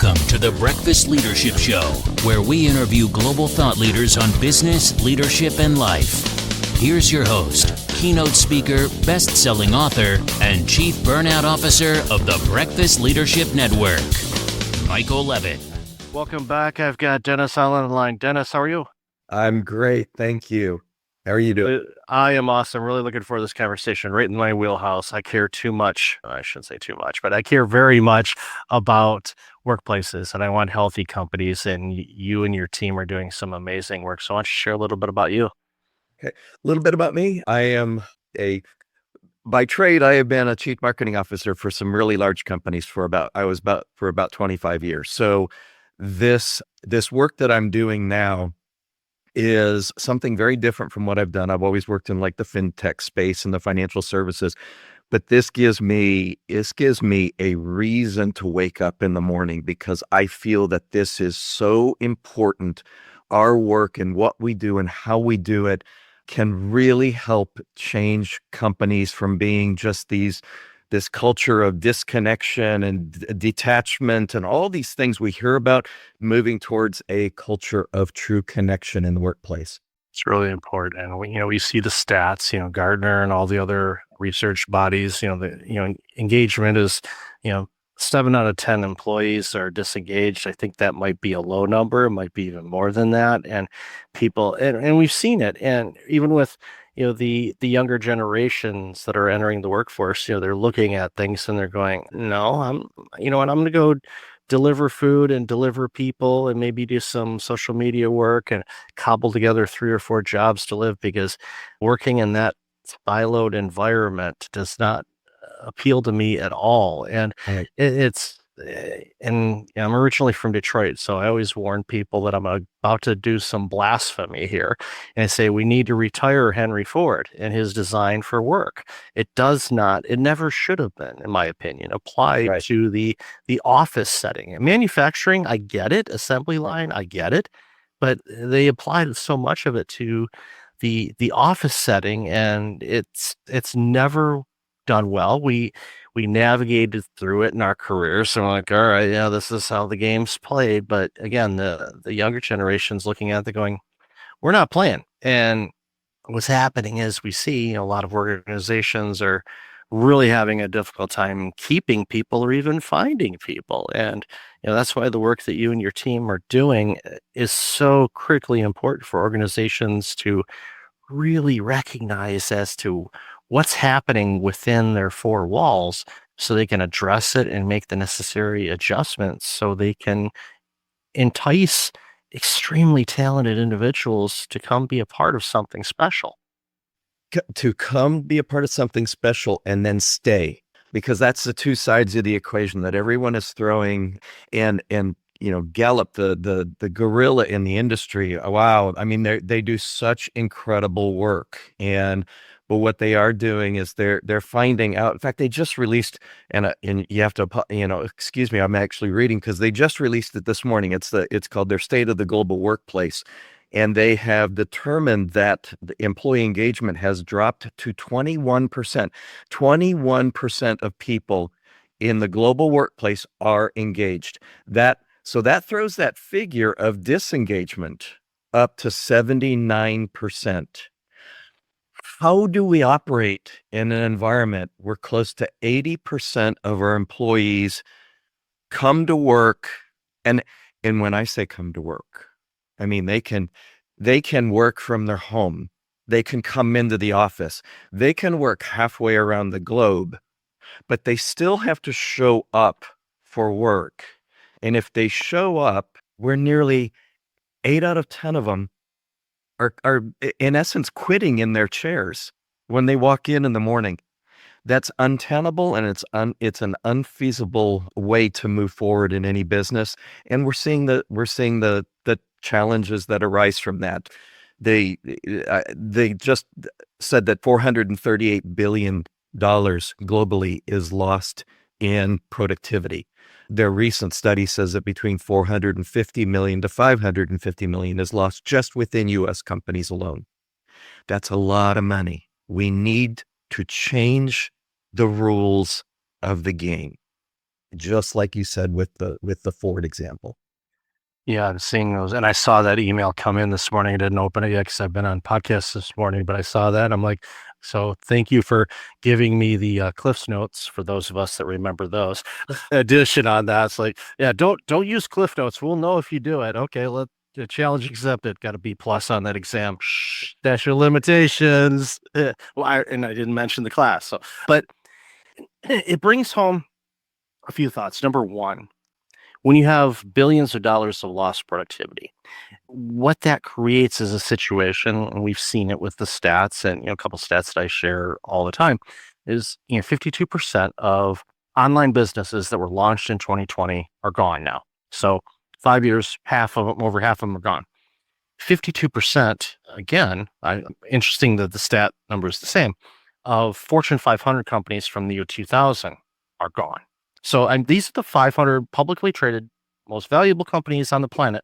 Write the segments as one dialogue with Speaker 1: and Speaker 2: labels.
Speaker 1: Welcome to the Breakfast Leadership Show, where we interview global thought leaders on business, leadership, and life. Here's your host, keynote speaker, best-selling author, and chief burnout officer of the Breakfast Leadership Network, Michael Levitt.
Speaker 2: Welcome back. I've got Dennis Holland on the line. Dennis, how are you?
Speaker 3: I'm great. Thank you. How are you doing?
Speaker 2: I am awesome. Really looking forward to this conversation. Right in my wheelhouse. I care too much. I shouldn't say too much, but I care very much about workplaces, and I want healthy companies, and you and your team are doing some amazing work. So I want you to share a little bit about you.
Speaker 3: Okay. A little bit about me. By trade, I have been a chief marketing officer for some really large companies for about 25 years. So this work that I'm doing now is something very different from what I've done. I've always worked in like the fintech space and the financial services, but this gives me a reason to wake up in the morning because I feel that this is so important. Our work and what we do and how we do it can really help change companies from being just this culture of disconnection and detachment and all these things we hear about, moving towards a culture of true connection in the workplace.
Speaker 2: It's really important. And we see the stats, Gardner and all the other research bodies, engagement is, 7 out of 10 employees are disengaged. I think that might be a low number. It might be even more than that. And people, and we've seen it. And even with, the younger generations that are entering the workforce, they're looking at things and they're going, no, I'm going to go deliver food and deliver people and maybe do some social media work and cobble together 3 or 4 jobs to live, because working in that siloed environment does not appeal to me at all. And
Speaker 3: Right.
Speaker 2: I'm originally from Detroit, so I always warn people that I'm about to do some blasphemy here and I say we need to retire Henry Ford and his design for work. It never should have been, in my opinion, applied
Speaker 3: Right.
Speaker 2: to the office setting. In manufacturing, I get it. Assembly line, I get it, but they applied so much of it to the office setting, and it's never done well. We navigated through it in our careers. So we're like, all right, this is how the game's played. But again, the younger generation's looking at it going, we're not playing. And what's happening is we see a lot of organizations are really having a difficult time keeping people or even finding people. And that's why the work that you and your team are doing is so critically important for organizations to really recognize as to what's happening within their 4 walls so they can address it and make the necessary adjustments so they can entice extremely talented individuals to come be a part of something special.
Speaker 3: To come be a part of something special and then stay, because that's the 2 sides of the equation that everyone is throwing. And Gallup, the gorilla in the industry, wow, I mean, they do such incredible work. But what they are doing is they're finding out. In fact, they just released, and you have to, excuse me, I'm actually reading because they just released it this morning. It's called their State of the Global Workplace, and they have determined that the employee engagement has dropped to 21%. 21% of people in the global workplace are engaged. So that throws that figure of disengagement up to 79%. How do we operate in an environment where close to 80% of our employees come to work? And when I say come to work, I mean they can work from their home. They can come into the office. They can work halfway around the globe, but they still have to show up for work. And if they show up, we're nearly 8 out of 10 of them are in essence quitting in their chairs when they walk in the morning. That's untenable, and it's an unfeasible way to move forward in any business. And we're seeing the challenges that arise from that. They just said that $438 billion globally is lost in productivity. Their recent study says that between 450 million to 550 million is lost just within U.S. companies alone. That's a lot of money. We need to change the rules of the game. just like you said with the Ford example.
Speaker 2: Yeah, I'm seeing those. And I saw that email come in this morning. I didn't open it yet because I've been on podcasts this morning, but I saw that. I'm like, so thank you for giving me the Cliff's Notes for those of us that remember those. Addition on that, it's like, yeah, don't use Cliff Notes. We'll know if you do it. Okay, the challenge accepted. Got a B+ on that exam. Statute of limitations. Well, I didn't mention the class. So, but it brings home a few thoughts. Number one, when you have billions of dollars of lost productivity, what that creates is a situation, and we've seen it with the stats, and a couple stats that I share all the time, is 52% of online businesses that were launched in 2020 are gone now. So 5 years, over half of them are gone. 52%, again, interesting that the stat number is the same, of Fortune 500 companies from the year 2000 are gone. So these are the 500 publicly traded most valuable companies on the planet.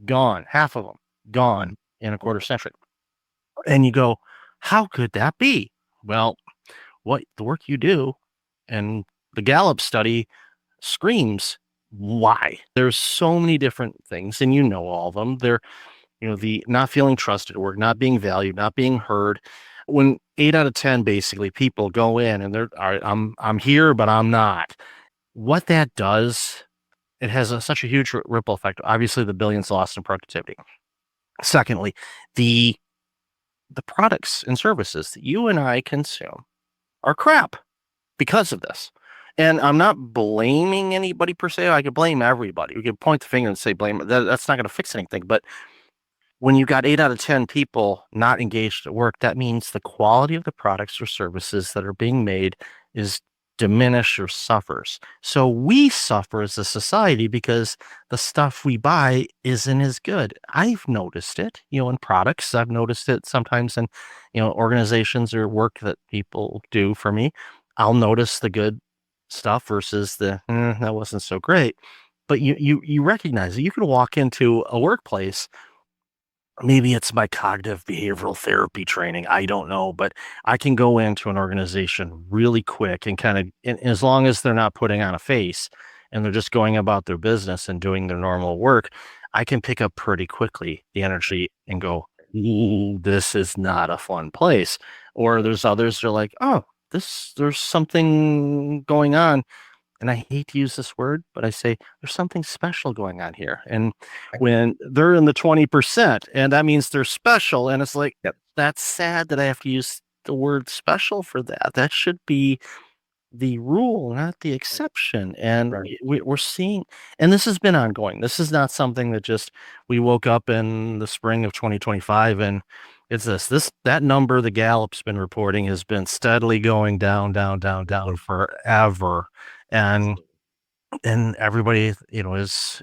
Speaker 2: Gone, half of them gone in a quarter century. And you go, how could that be? Well, what the work you do and the Gallup study screams why. There's so many different things, and all of them. They're the not feeling trusted at work, not being valued, not being heard. When 8 out of 10 basically people go in and they're, all right, I'm here, but I'm not. What that does, it has such a huge ripple effect. Obviously, the billions lost in productivity. Secondly, the products and services that you and I consume are crap because of this. And I'm not blaming anybody per se. I could blame everybody. We could point the finger and say blame. That's not going to fix anything. But when you got 8 out of 10 people not engaged at work, that means the quality of the products or services that are being made is diminished or suffers. So we suffer as a society because the stuff we buy isn't as good. I've noticed it, in products. I've noticed it sometimes in, organizations or work that people do for me. I'll notice the good stuff versus the that wasn't so great. But you recognize that you can walk into a workplace. Maybe it's my cognitive behavioral therapy training. I don't know, but I can go into an organization really quick and as long as they're not putting on a face and they're just going about their business and doing their normal work, I can pick up pretty quickly the energy and go, "Ooh, this is not a fun place." Or there's others that are like, oh, there's something going on. And I hate to use this word, but I say there's something special going on here. And when they're in the 20%, and that means they're special, and it's like,
Speaker 3: Yep.
Speaker 2: that's sad that I have to use the word special for that. That should be the rule, not the exception. And
Speaker 3: Right.
Speaker 2: we're seeing, and this has been ongoing. This is not something that just we woke up in the spring of 2025 and it's that number the Gallup's been reporting has been steadily going down, down, down, down forever. And everybody, is,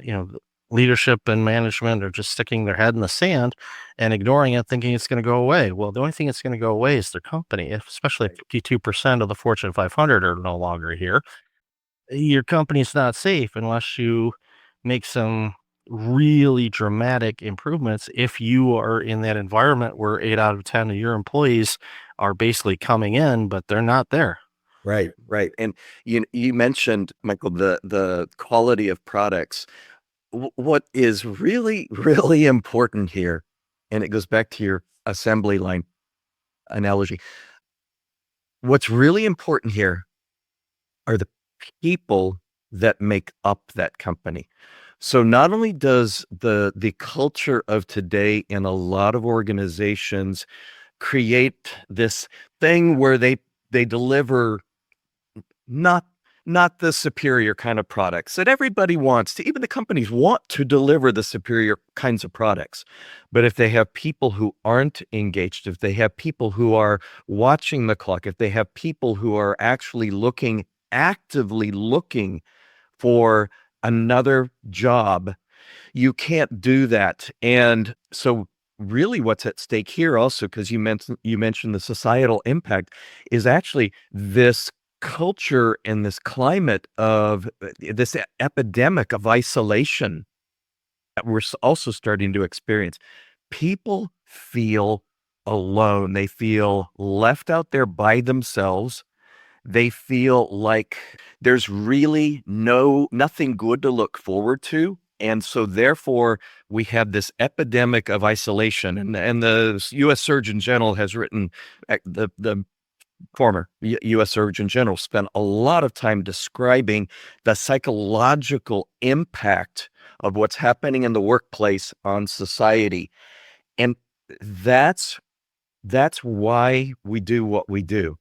Speaker 2: leadership and management are just sticking their head in the sand and ignoring it, thinking it's going to go away. Well, the only thing that's going to go away is their company, especially if 52% of the Fortune 500 are no longer here. Your company's not safe unless you make some really dramatic improvements. If you are in that environment where 8 out of 10 of your employees are basically coming in, but they're not there.
Speaker 3: Right, right. And you mentioned, Michael, the quality of products. What is really, really important here, and it goes back to your assembly line analogy. What's really important here are the people that make up that company. So not only does the culture of today in a lot of organizations create this thing where they deliver not the superior kind of products that everybody wants to, even the companies want to deliver the superior kinds of products. But if they have people who aren't engaged, if they have people who are watching the clock, if they have people who are actually actively looking for another job, you can't do that. And so really what's at stake here also, because you mentioned the societal impact, is actually this culture and this climate of this epidemic of isolation that we're also starting to experience. People feel alone. They feel left out there by themselves. They feel like there's really nothing good to look forward to. And so therefore we have this epidemic of isolation, and the U.S. Surgeon General has written, the former U.S. Surgeon General spent a lot of time describing the psychological impact of what's happening in the workplace on society. And that's why we do what we do.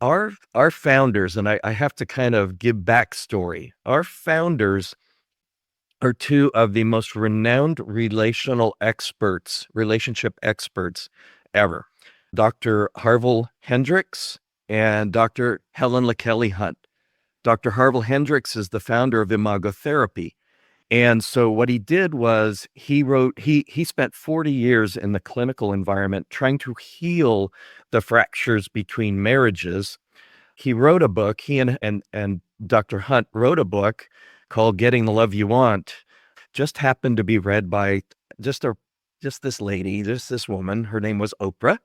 Speaker 3: Our founders, and I have to kind of give backstory. Our founders are two of the most renowned relationship experts ever. Dr. Harville Hendricks and Dr. Helen LaKelly Hunt. Dr. Harville Hendricks is the founder of imagotherapy. And so what he did was he spent 40 years in the clinical environment trying to heal the fractures between marriages. He wrote a book, he and Dr. Hunt wrote a book called Getting the Love You Want. Just happened to be read by just this lady, this woman. Her name was Oprah.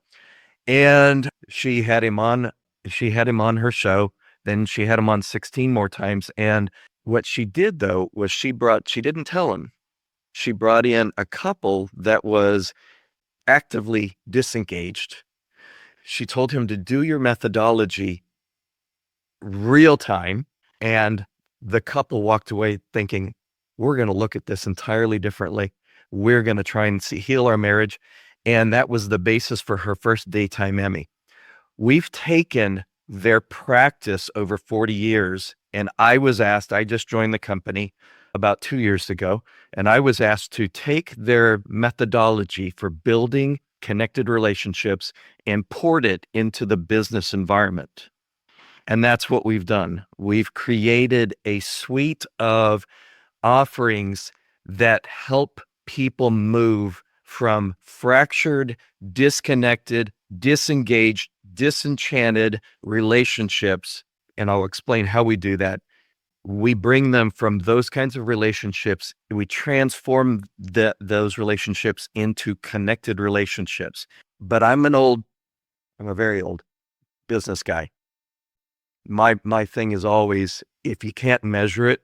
Speaker 3: And she had him on her show. Then she had him on 16 more times. And what she did, though, was she didn't tell him. She brought in a couple that was actively disengaged. She told him to do your methodology real time. And the couple walked away thinking, we're going to look at this entirely differently. We're going to try and heal our marriage. And that was the basis for her first daytime Emmy. We've taken their practice over 40 years. And I just joined the company about 2 years ago, and I was asked to take their methodology for building connected relationships and port it into the business environment. And that's what we've done. We've created a suite of offerings that help people move from fractured, disconnected, disengaged, disenchanted relationships. And I'll explain how we do that. We bring them from those kinds of relationships. We transform those relationships into connected relationships. But I'm a very old business guy. My thing is always, if you can't measure it,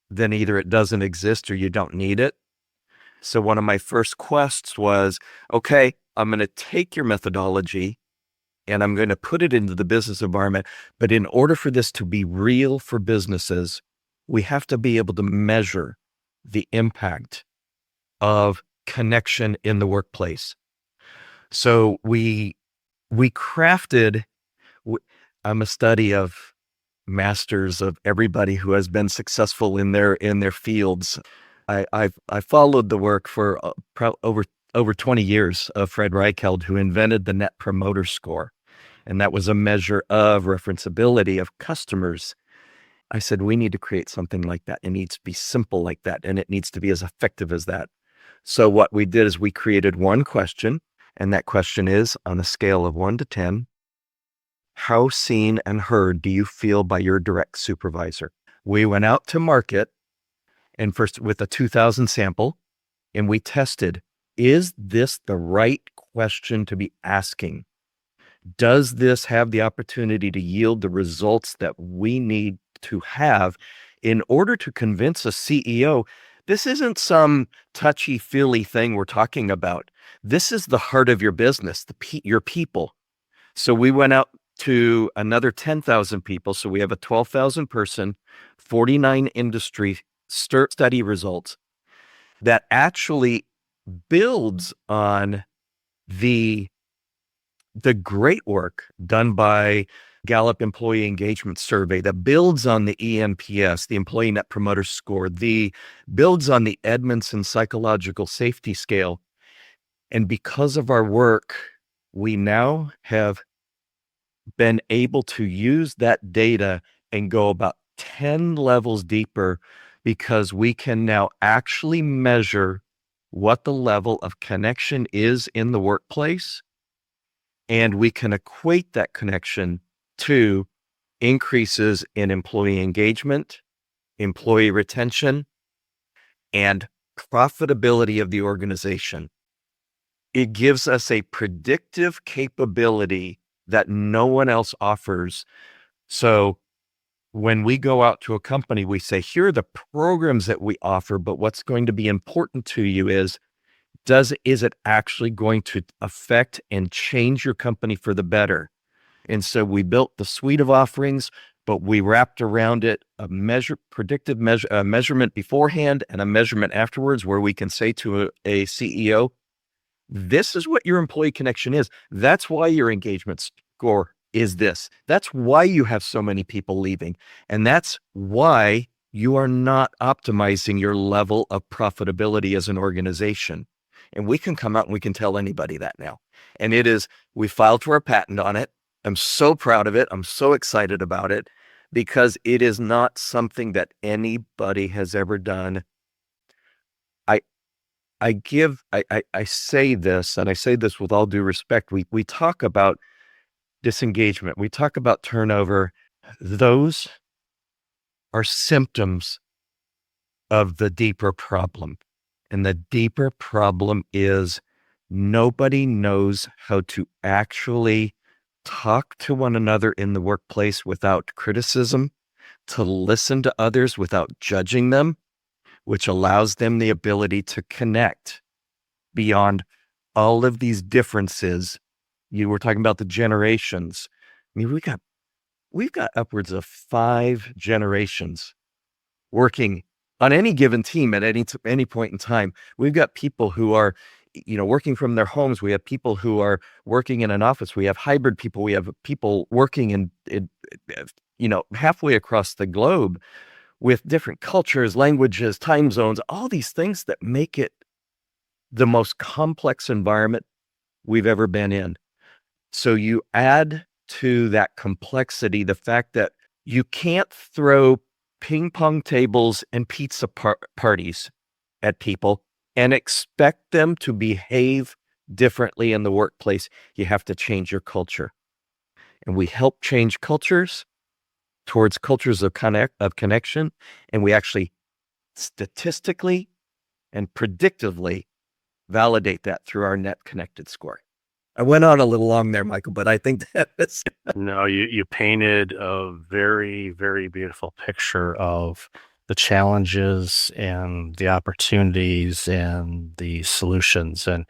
Speaker 3: then either it doesn't exist or you don't need it. So one of my first quests was, okay, I'm going to take your methodology and I'm going to put it into the business environment. But in order for this to be real for businesses, we have to be able to measure the impact of connection in the workplace. So we crafted, I'm a study of masters of everybody who has been successful in their fields. I followed the work for over 20 years of Fred Reichheld, who invented the Net Promoter Score. And that was a measure of referenceability of customers. I said, we need to create something like that. It needs to be simple like that, and it needs to be as effective as that. So what we did is we created one question, and that question is, on a scale of 1 to 10, how seen and heard do you feel by your direct supervisor? We went out to market and first with a 2,000 sample, and we tested, is this the right question to be asking? Does this have the opportunity to yield the results that we need to have in order to convince a CEO? This isn't some touchy-feely thing we're talking about. This is the heart of your business, your people. So we went out to another 10,000 people. So we have a 12,000 person, 49 industry study results that actually builds on the great work done by Gallup Employee Engagement Survey, that builds on the ENPS, the Employee Net Promoter Score, builds on the Edmondson Psychological Safety Scale. And because of our work, we now have been able to use that data and go about 10 levels deeper, because we can now actually measure what the level of connection is in the workplace. And we can equate that connection to increases in employee engagement, employee retention, and profitability of the organization. It gives us a predictive capability that no one else offers So when we go out to a company, we say, here are the programs that we offer, but what's going to be important to you is it actually going to affect and change your company for the better? And so we built the suite of offerings, but we wrapped around it a predictive measurement beforehand and a measurement afterwards, where we can say to a CEO, this is what your employee connection is. That's why your engagement score is this. That's why you have so many people leaving. And that's why you are not optimizing your level of profitability as an organization. And we can come out and we can tell anybody that now. And we filed for a patent on it. I'm so proud of it. I'm so excited about it, because it is not something that anybody has ever done. I say this, and I say this with all due respect. We talk about disengagement. We talk about turnover. Those are symptoms of the deeper problem. And the deeper problem is nobody knows how to actually talk to one another in the workplace without criticism, to listen to others without judging them, which allows them the ability to connect beyond all of these differences. You were talking about the generations. I mean, we've got upwards of 5 generations working on any given team at any point in time. We've got people who are, working from their homes. We have people who are working in an office. We have hybrid people. We have people working in halfway across the globe, with different cultures, languages, time zones, all these things that make it the most complex environment we've ever been in. So you add to that complexity the fact that you can't throw ping pong tables and pizza parties at people and expect them to behave differently in the workplace. You have to change your culture. And we help change cultures towards cultures of connection. And we actually statistically and predictively validate that through our net connected score. I went on a little long there, Michael, but I think that is...
Speaker 2: No, you painted a very, very beautiful picture of the challenges and the opportunities and the solutions, and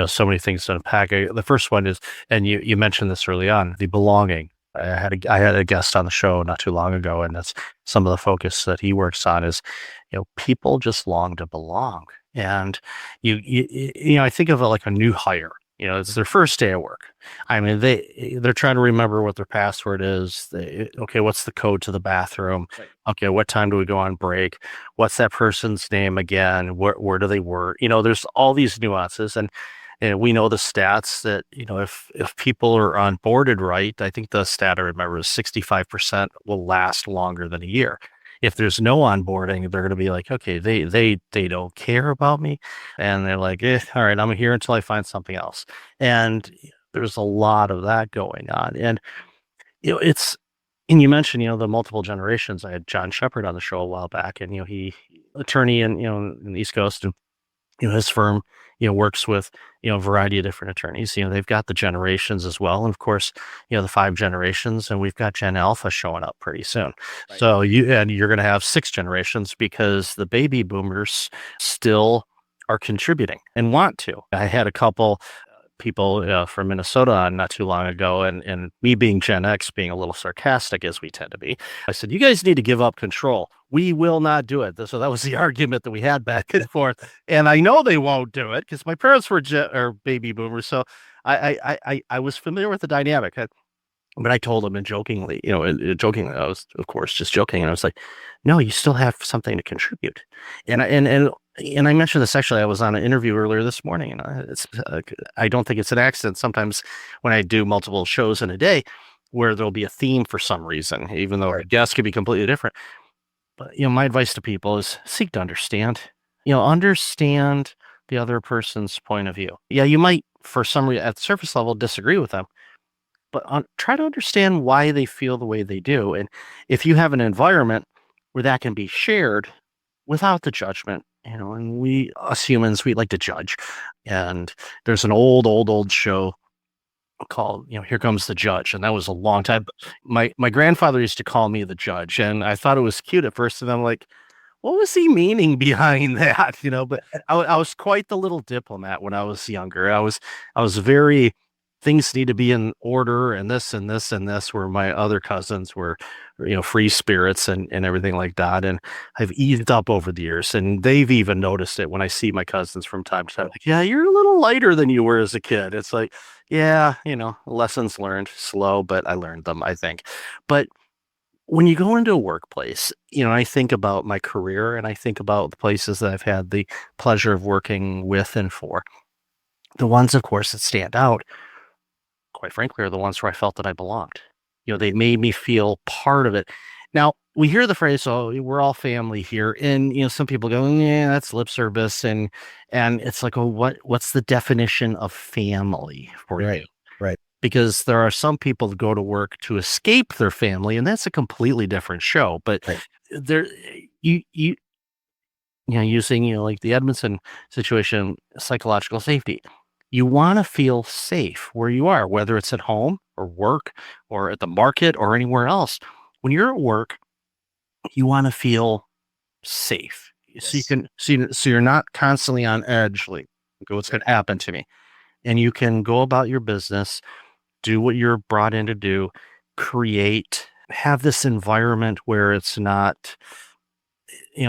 Speaker 2: so many things to unpack. The first one is, and you mentioned this early on, the belonging. I had a guest on the show not too long ago, and that's some of the focus that he works on is, people just long to belong. And I think of it like a new hire. It's their first day at work. I mean, they're trying to remember what their password is. Okay, what's the code to the bathroom?
Speaker 3: Right.
Speaker 2: Okay, what time do we go on break? What's that person's name again? Where do they work? There's all these nuances, and we know the stats that if people are onboarded right, I think the stat I remember is 65% will last longer than a year. If there's no onboarding, they're going to be like, okay, they don't care about me. And they're like, all right, I'm here until I find something else. And there's a lot of that going on. And, and you mentioned, the multiple generations. I had John Shepard on the show a while back, and, he attorney in the East Coast, and, his firm, works with, a variety of different attorneys. They've got the generations as well. And of course, the 5 generations, and we've got Gen Alpha showing up pretty soon.
Speaker 3: Right.
Speaker 2: So you're going to have 6 generations, because the baby boomers still are contributing and want to. I had a couple people from Minnesota on not too long ago, and me being Gen X, being a little sarcastic as we tend to be, I said, you guys need to give up control. We will not do it. So that was the argument that we had back and forth. And I know they won't do it because my parents were baby boomers. So I was familiar with the dynamic. But I told him, and jokingly, jokingly, I was, of course, just joking. And I was like, no, you still have something to contribute. And I mentioned this, actually, I was on an interview earlier this morning, and I don't think it's an accident. Sometimes when I do multiple shows in a day where there'll be a theme for some reason, even though our guests could be completely different. But, my advice to people is seek to understand, understand the other person's point of view. Yeah, you might, for some reason, at the surface level, disagree with them, but try to understand why they feel the way they do. And if you have an environment where that can be shared without the judgment, and us humans, we like to judge. And there's an old show called, here comes the judge. And that was a long time. My grandfather used to call me the judge, and I thought it was cute at first. And I'm like, what was he meaning behind that? But I was quite the little diplomat when I was younger. I was very, things need to be in order, and this and this and this, where my other cousins were, free spirits and everything like that. And I've eased up over the years, and they've even noticed it when I see my cousins from time to time. Like, yeah, you're a little lighter than you were as a kid. It's like, yeah, lessons learned, slow, but I learned them, I think. But when you go into a workplace, I think about my career, and I think about the places that I've had the pleasure of working with and for. The ones, of course, that stand out, quite frankly, are the ones where I felt that I belonged. They made me feel part of it. Now, we hear the phrase, "Oh, we're all family here," and some people go, "Yeah, that's lip service," and it's like, "Oh, what's the definition of family for you?"
Speaker 3: Right.
Speaker 2: Because there are some people that go to work to escape their family, and that's a completely different show. But
Speaker 3: Right.
Speaker 2: there, using like the Edmondson situation, psychological safety. You want to feel safe where you are, whether it's at home or work or at the market or anywhere else. When you're at work, you want to feel safe, so you
Speaker 3: Yes.
Speaker 2: can so you're not constantly on edge. Like, okay, what's going to happen to me? And you can go about your business, do what you're brought in to do, have this environment where it's not,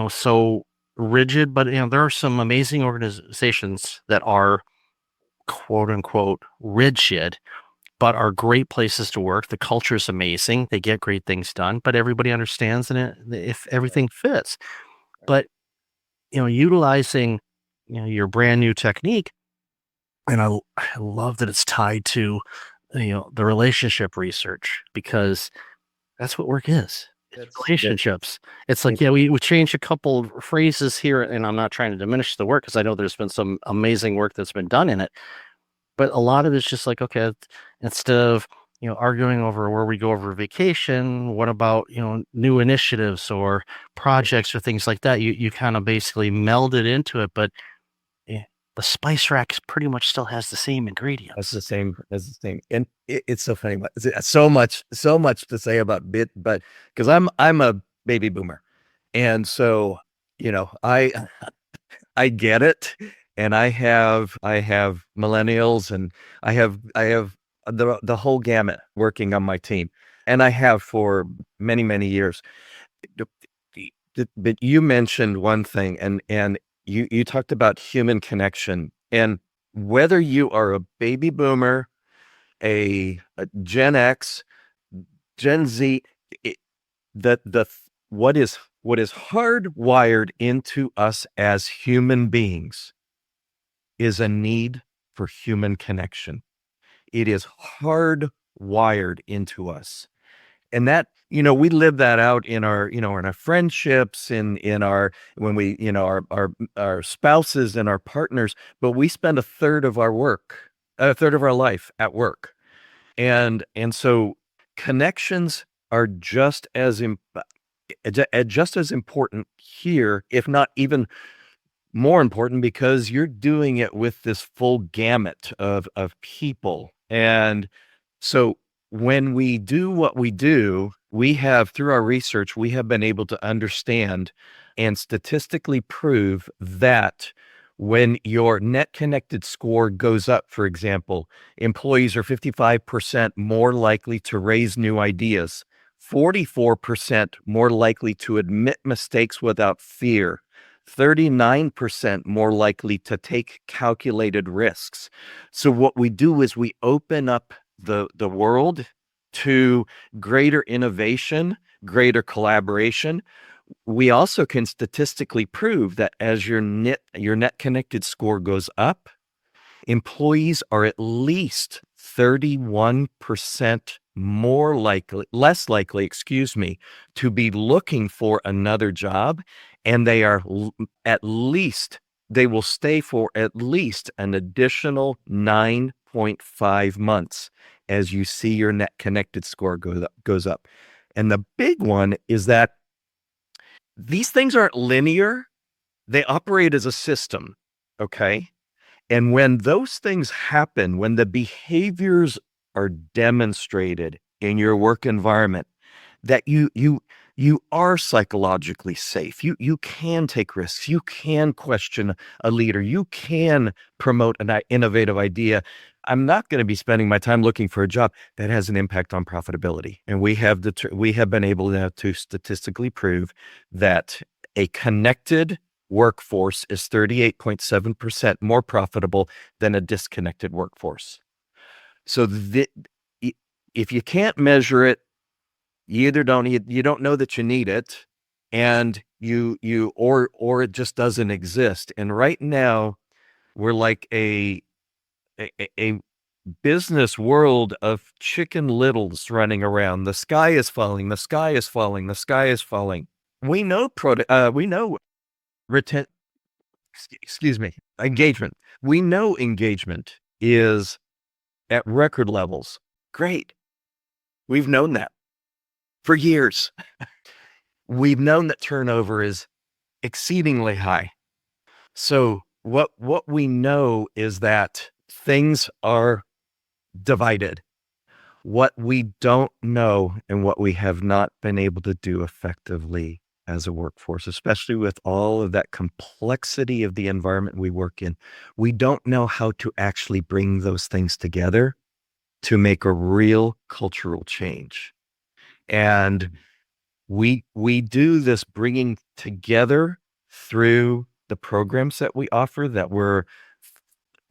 Speaker 2: so rigid. But, there are some amazing organizations that are quote unquote rigid, but are great places to work. The culture is amazing. They get great things done, but everybody understands if everything fits. But, utilizing, your brand new technique. And I love that it's tied to, the relationship research, because that's what work is. It's
Speaker 3: That's
Speaker 2: relationships. It's like, yeah, we changed a couple of phrases here, and I'm not trying to diminish the work, because I know there's been some amazing work that's been done in it. But a lot of it's just like, okay, instead of, arguing over where we go over vacation, what about, new initiatives or projects or things like that? You kind of basically meld it into it, but yeah, the spice rack pretty much still has the same
Speaker 3: That's
Speaker 2: ingredients.
Speaker 3: the same. That's the same. And it's so funny. But so much to say about but because I'm a baby boomer, and so I get it, and I have millennials, and I have the whole gamut working on my team, and I have for many years. But you mentioned one thing, and you talked about human connection, and whether you are a baby boomer, a Gen X, Gen Z, it, the what is hardwired into us as human beings is a need for human connection. It is hardwired into us. And that, we live that out in our friendships, in our, when we, our spouses and our partners, but we spend a third of our life at work. And so connections are just as important here, if not even more important, because you're doing it with this full gamut of people. And so when we do what we do, we have, through our research, we have been able to understand and statistically prove that when your net connected score goes up, for example, employees are 55% more likely to raise new ideas, 44% more likely to admit mistakes without fear, 39% more likely to take calculated risks. So what we do is we open up the world to greater innovation, greater collaboration. We also can statistically prove that as your net connected score goes up, employees are at least 31% less likely, to be looking for another job, and they will stay for at least an additional 9.5 months as you see your net connected score goes up. And the big one is that these things aren't linear. They operate as a system. Okay. And when those things happen, when the behaviors are demonstrated in your work environment, that you are psychologically safe. You can take risks. You can question a leader. You can promote an innovative idea. I'm not going to be spending my time looking for a job that has an impact on profitability. And we have been able to statistically prove that a connected workforce is 38.7% more profitable than a disconnected workforce. So if you can't measure it, you either you don't know that you need it, and or it just doesn't exist. And right now we're like a business world of Chicken Littles running around. The sky is falling. The sky is falling. The sky is falling. We know engagement. We know engagement is at record levels. Great. We've known that for years. We've known that turnover is exceedingly high. So what we know is that things are divided. What we don't know and what we have not been able to do effectively as a workforce, especially with all of that complexity of the environment we work in, we don't know how to actually bring those things together to make a real cultural change. And we do this bringing together through the programs that we offer that were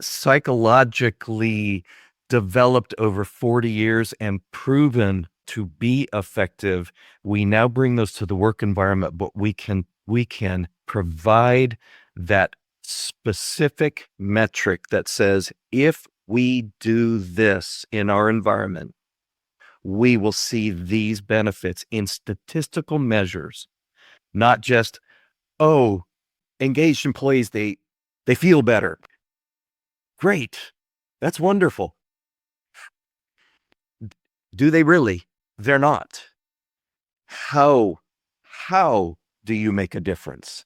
Speaker 3: psychologically developed over 40 years and proven to be effective. We now bring those to the work environment, but we can provide that specific metric that says, if we do this in our environment, we will see these benefits in statistical measures, not just, engaged employees, they feel better. Great. That's wonderful. Do they really? They're not. How do you make a difference?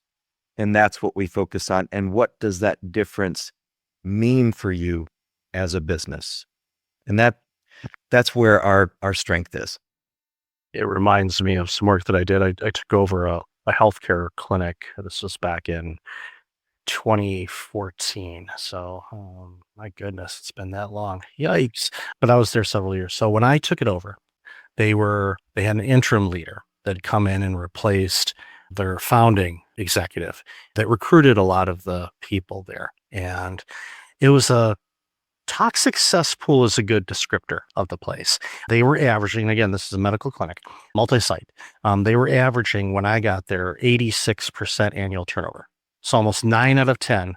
Speaker 3: And that's what we focus on. And what does that difference mean for you as a business? And that's where our strength is.
Speaker 2: It reminds me of some work that I did. I took over a healthcare clinic. This was back in 2014. So, my goodness, it's been that long. Yikes. But I was there several years. So when I took it over, they had an interim leader that had come in and replaced their founding executive that recruited a lot of the people there. And it was a toxic cesspool is a good descriptor of the place. They were averaging, again, this is a medical clinic, multi-site. They were averaging, when I got there, 86% annual turnover. So almost 9 out of 10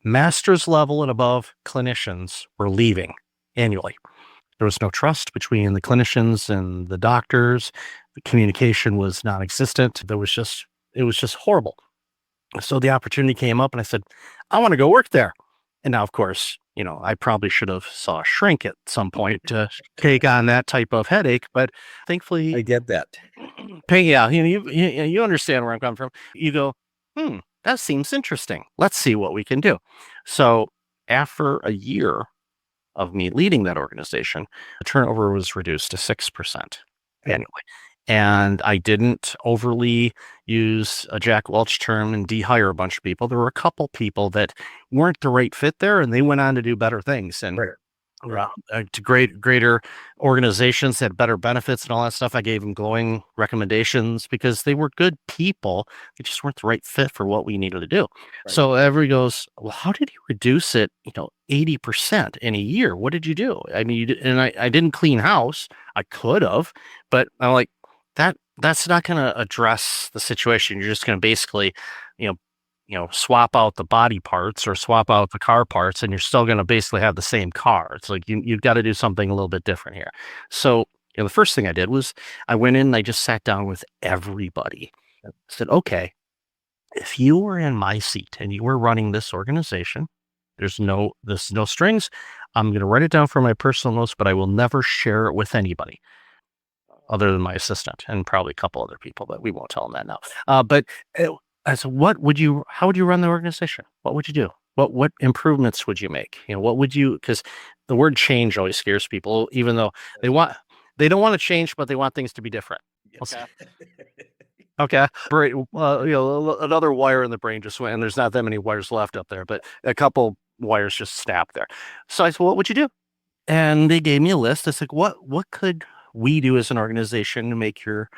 Speaker 2: master's level and above clinicians were leaving annually. There was no trust between the clinicians and the doctors. The communication was non-existent. It was just horrible. So the opportunity came up and I said, I want to go work there. And now, of course, I probably should have saw a shrink at some point to take on that type of headache, but thankfully,
Speaker 3: I get that.
Speaker 2: Yeah, you understand where I'm coming from. You go, that seems interesting. Let's see what we can do. So after a year of me leading that organization, the turnover was reduced to 6% annually. And I didn't overly use a Jack Welch term and de-hire a bunch of people. There were a couple people that weren't the right fit there, and they went on to do better things. And to greater organizations that had better benefits and all that stuff. I gave them glowing recommendations because they were good people. They just weren't the right fit for what we needed to do. Right. So everybody goes, well, how did you reduce it, 80% in a year? What did you do? I mean, I didn't clean house. I could have, but I'm like, that's not going to address the situation. You're just going to basically, swap out the body parts or swap out the car parts, and you're still going to basically have the same car. It's like you've got to do something a little bit different here. So the first thing I did was I went in and I just sat down with everybody. I said, okay, if you were in my seat and you were running this organization, there's no strings. I'm going to write it down for my personal notes, but I will never share it with anybody other than my assistant and probably a couple other people, but we won't tell them that now. So how would you run the organization? What would you do? What improvements would you make? What would you, because the word change always scares people, even though they don't want to change, but they want things to be different. Okay. Okay. Another wire in the brain just went, and there's not that many wires left up there, but a couple wires just snapped there. So I said, well, what would you do? And they gave me a list. I said, what could we do as an organization to make your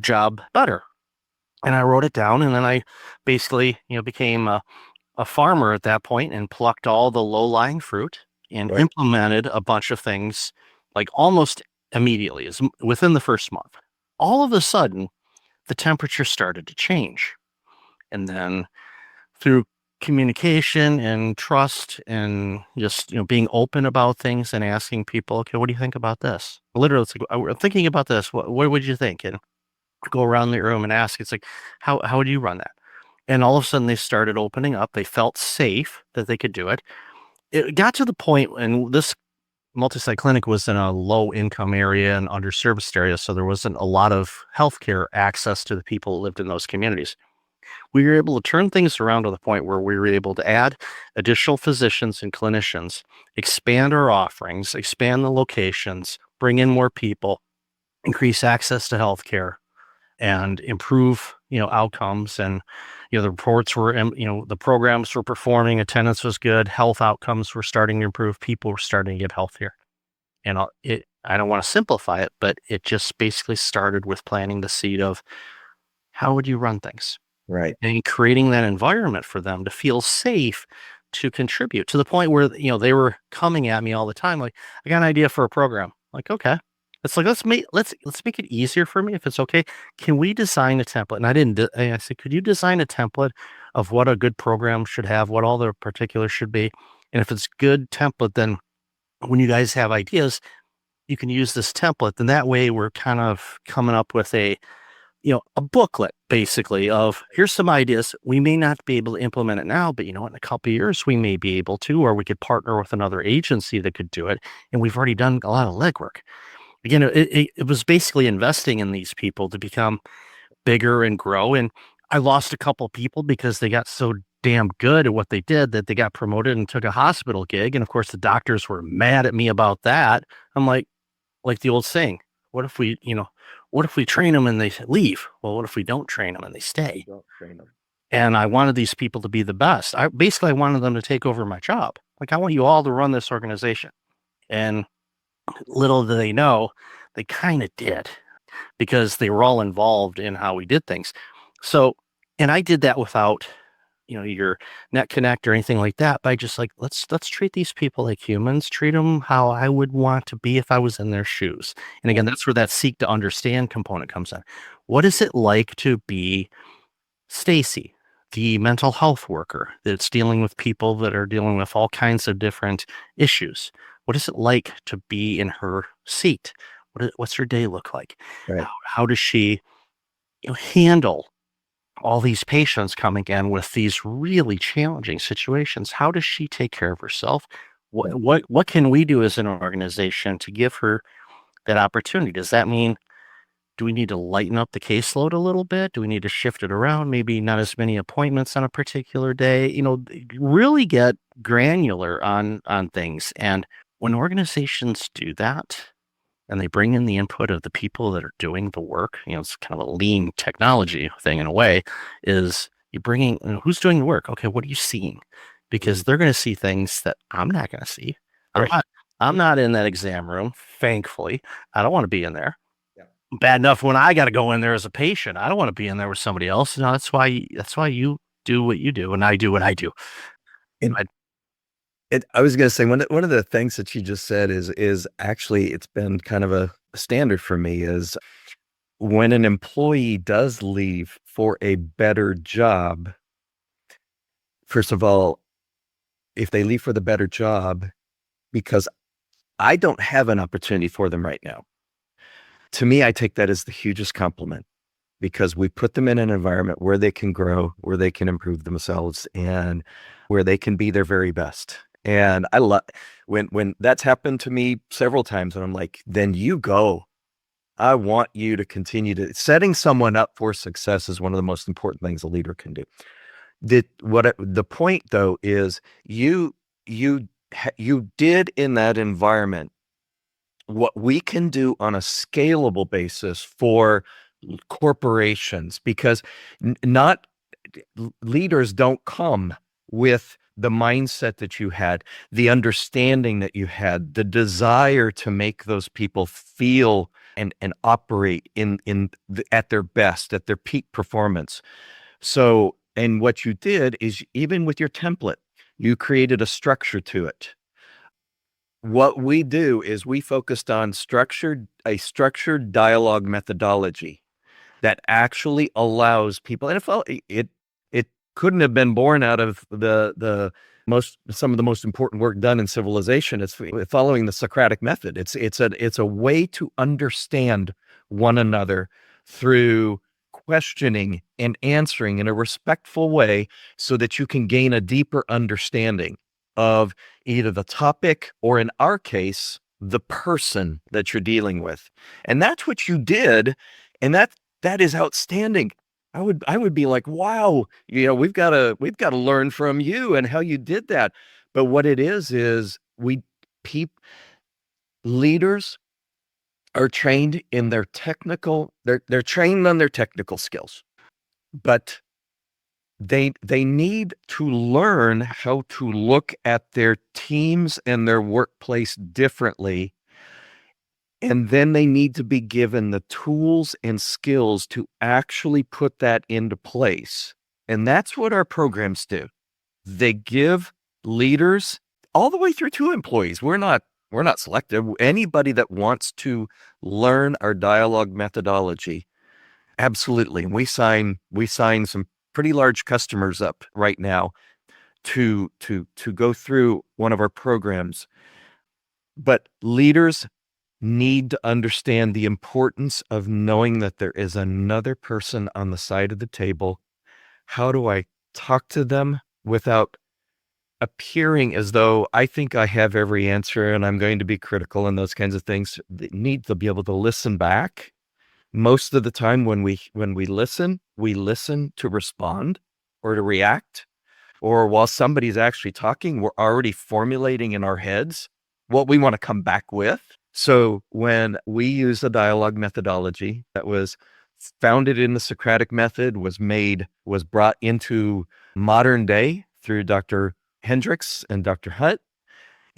Speaker 2: job better? And I wrote it down, and then I basically, became a farmer at that point and plucked all the low-lying fruit and implemented a bunch of things like almost immediately, within the first month. All of a sudden, the temperature started to change. And then through communication and trust and just being open about things and asking people, okay, what do you think about this? Literally, it's like, I'm thinking about this. What would you think? And go around the room and ask. It's like, how would you run that? And all of a sudden they started opening up. They felt safe that they could do it. It got to the point, and this multi-site clinic was in a low income area and underserviced area, so there wasn't a lot of healthcare access to the people who lived in those communities. We were able to turn things around to the point where we were able to add additional physicians and clinicians, expand our offerings, expand the locations, bring in more people, increase access to healthcare, and improve, outcomes. And, the reports were, the programs were performing, attendance was good, health outcomes were starting to improve, people were starting to get healthier. And I don't want to simplify it, but it just basically started with planting the seed of how would you run things?
Speaker 3: Right.
Speaker 2: And creating that environment for them to feel safe to contribute, to the point where, they were coming at me all the time. Like, I got an idea for a program. Like, okay. It's like, let's make it easier for me. If it's okay, can we design a template? And I said, could you design a template of what a good program should have, what all the particulars should be? And if it's good template, then when you guys have ideas, you can use this template. And that way we're kind of coming up with a booklet basically of, here's some ideas. We may not be able to implement it now, but in a couple of years we may be able to, or we could partner with another agency that could do it. And we've already done a lot of legwork. Again, it was basically investing in these people to become bigger and grow. And I lost a couple people because they got so damn good at what they did that they got promoted and took a hospital gig. And of course, the doctors were mad at me about that. I'm like the old saying, what if we train them and they leave? Well, what if we don't train them and they stay?
Speaker 3: Don't train them.
Speaker 2: And I wanted these people to be the best. I wanted them to take over my job. Like, I want you all to run this organization. And little do they know, they kind of did, because they were all involved in how we did things. So, and I did that without, your net connect or anything like that, by just like, let's treat these people like humans, treat them how I would want to be if I was in their shoes. And again, that's where that seek to understand component comes in. What is it like to be Stacy, the mental health worker that's dealing with people that are dealing with all kinds of different issues? What is it like to be in her seat? What's her day look like?
Speaker 3: Right.
Speaker 2: How does she handle all these patients coming in with these really challenging situations? How does she take care of herself? What can we do as an organization to give her that opportunity? Does that mean, do we need to lighten up the caseload a little bit? Do we need to shift it around? Maybe not as many appointments on a particular day, really get granular on things. And when organizations do that, and they bring in the input of the people that are doing the work, it's kind of a lean technology thing in a way, is you bring in, who's doing the work? Okay, what are you seeing? Because they're going to see things that I'm not going to see.
Speaker 3: Right.
Speaker 2: I'm not in that exam room, thankfully. I don't want to be in there.
Speaker 3: Yeah.
Speaker 2: Bad enough when I got to go in there as a patient. I don't want to be in there with somebody else. No, that's why you do what you do and I do what I do.
Speaker 3: I was going to say, one of the things that you just said is actually, it's been kind of a standard for me, is when an employee does leave for a better job. First of all, if they leave for the better job because I don't have an opportunity for them right now, to me, I take that as the hugest compliment, because we put them in an environment where they can grow, where they can improve themselves, and where they can be their very best. And I love when that's happened to me several times, and I'm like, then you go. I want you to continue to setting someone up for success is one of the most important things a leader can do. The point though is you you did in that environment what we can do on a scalable basis for corporations, because not leaders don't come with the mindset that you had, the understanding that you had, the desire to make those people feel and operate at their best, at their peak performance. So, and what you did is, even with your template, you created a structure to it. What we do is we focused on a structured dialogue methodology that actually allows people, and it couldn't have been born out of some of the most important work done in civilization. It's following the Socratic method. It's a way to understand one another through questioning and answering in a respectful way, so that you can gain a deeper understanding of either the topic, or in our case, the person that you're dealing with. And that's what you did. And that is outstanding. I would be like, wow, we've got to learn from you and how you did that. But what it is leaders are trained in their technical, they're trained on their technical skills, but they need to learn how to look at their teams and their workplace differently. And then they need to be given the tools and skills to actually put that into place. And that's what our programs do. They give leaders all the way through to employees. We're not selective. Anybody that wants to learn our dialogue methodology, absolutely. And we sign some pretty large customers up right now to go through one of our programs. But leaders need to understand the importance of knowing that there is another person on the side of the table. How do I talk to them without appearing as though I think I have every answer and I'm going to be critical and those kinds of things? They need to be able to listen back. Most of the time when we listen to respond or to react, or while somebody's actually talking, we're already formulating in our heads what we want to come back with. So when we use a dialogue methodology that was founded in the Socratic method, was brought into modern day through Dr. Hendricks and Dr. Hutt,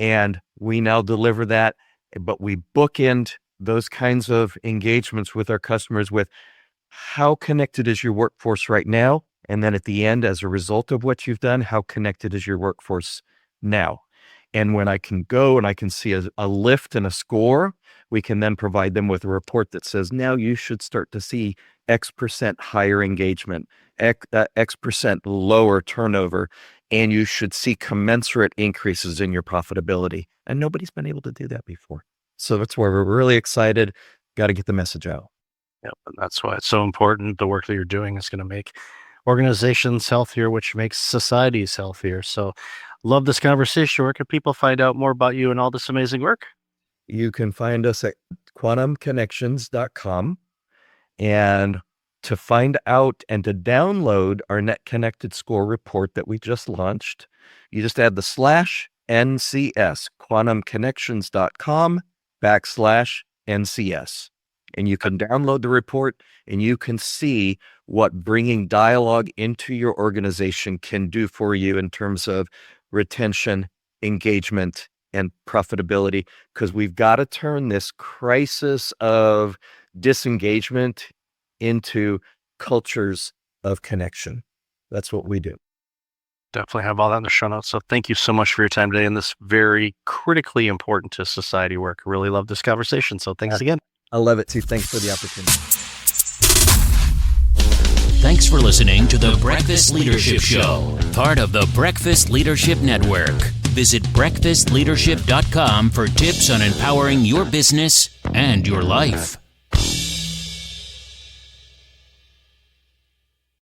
Speaker 3: and we now deliver that, but we bookend those kinds of engagements with our customers with how connected is your workforce right now? And then at the end, as a result of what you've done, how connected is your workforce now? And when I can go and I can see a lift and a score, we can then provide them with a report that says, now you should start to see X% higher engagement, X% lower turnover, and you should see commensurate increases in your profitability. And nobody's been able to do that before. So that's why we're really excited. Got to get the message out.
Speaker 2: Yeah, and that's why it's so important. The work that you're doing is going to make organizations healthier, which makes societies healthier. So love this conversation. Where can people find out more about you and all this amazing work?
Speaker 3: You can find us at quantumconnections.com. And to find out and to download our Net Connected Score report that we just launched, you just add the /NCS, quantumconnections.com/NCS. And you can download the report and you can see what bringing dialogue into your organization can do for you in terms of retention, engagement, and profitability. Because we've got to turn this crisis of disengagement into cultures of connection. That's what we do.
Speaker 2: Definitely have all that in the show notes. So thank you so much for your time today in this very critically important to society work. Really love this conversation. So thanks again.
Speaker 3: I love it too. Thanks for the opportunity.
Speaker 1: Thanks for listening to the Breakfast Leadership Show, part of the Breakfast Leadership Network. Visit breakfastleadership.com for tips on empowering your business and your life.